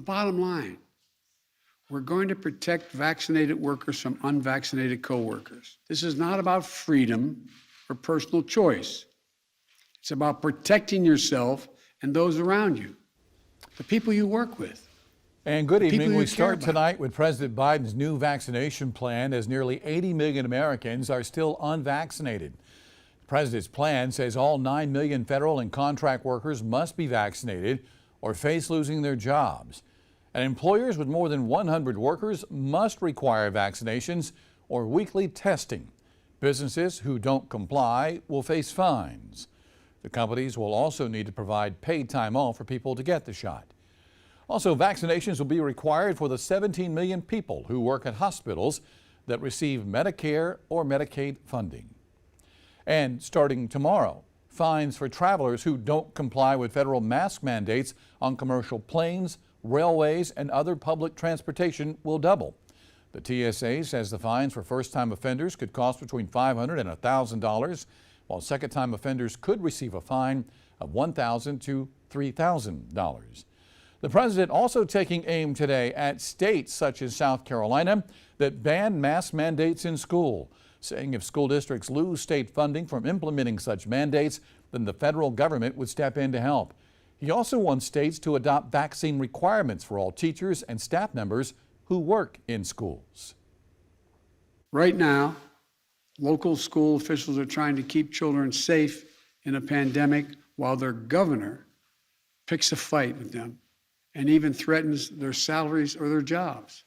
bottom line, we're going to protect vaccinated workers from unvaccinated coworkers. This is not about freedom or personal choice. It's about protecting yourself and those around you, the people you work with. And good evening. We start tonight with President Biden's new vaccination plan, as nearly 80 million Americans are still unvaccinated. The president's plan says all 9 million federal and contract workers must be vaccinated or face losing their jobs. And employers with more than 100 workers must require vaccinations or weekly testing. Businesses who don't comply will face fines. The companies will also need to provide paid time off for people to get the shot. Also, vaccinations will be required for the 17 million people who work at hospitals that receive Medicare or Medicaid funding. And starting tomorrow, fines for travelers who don't comply with federal mask mandates on commercial planes, railways, and other public transportation will double. The TSA says the fines for first-time offenders could cost between $500 and $1,000, while second-time offenders could receive a fine of $1,000 to $3,000. The president also taking aim today at states such as South Carolina that ban mask mandates in school, saying if school districts lose state funding from implementing such mandates, then the federal government would step in to help. He also wants states to adopt vaccine requirements for all teachers and staff members who work in schools. Right now, local school officials are trying to keep children safe in a pandemic while their governor picks a fight with them and even threatens their salaries or their jobs.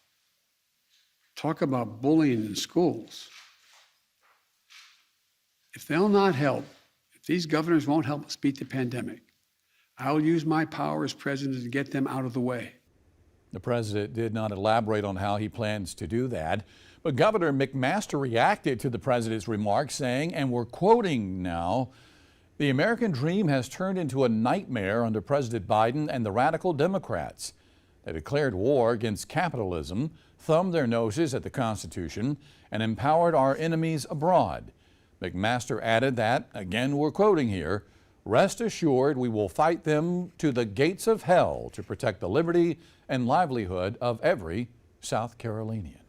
Talk about bullying in schools. If they'll not help, if these governors won't help us beat the pandemic, I'll use my power as president to get them out of the way. The president did not elaborate on how he plans to do that, but Governor McMaster reacted to the president's remarks, saying, and we're quoting now, "The American dream has turned into a nightmare under President Biden and the radical Democrats. They declared war against capitalism, thumbed their noses at the Constitution, and empowered our enemies abroad." McMaster added that, again we're quoting here, "Rest assured we will fight them to the gates of hell to protect the liberty and livelihood of every South Carolinian."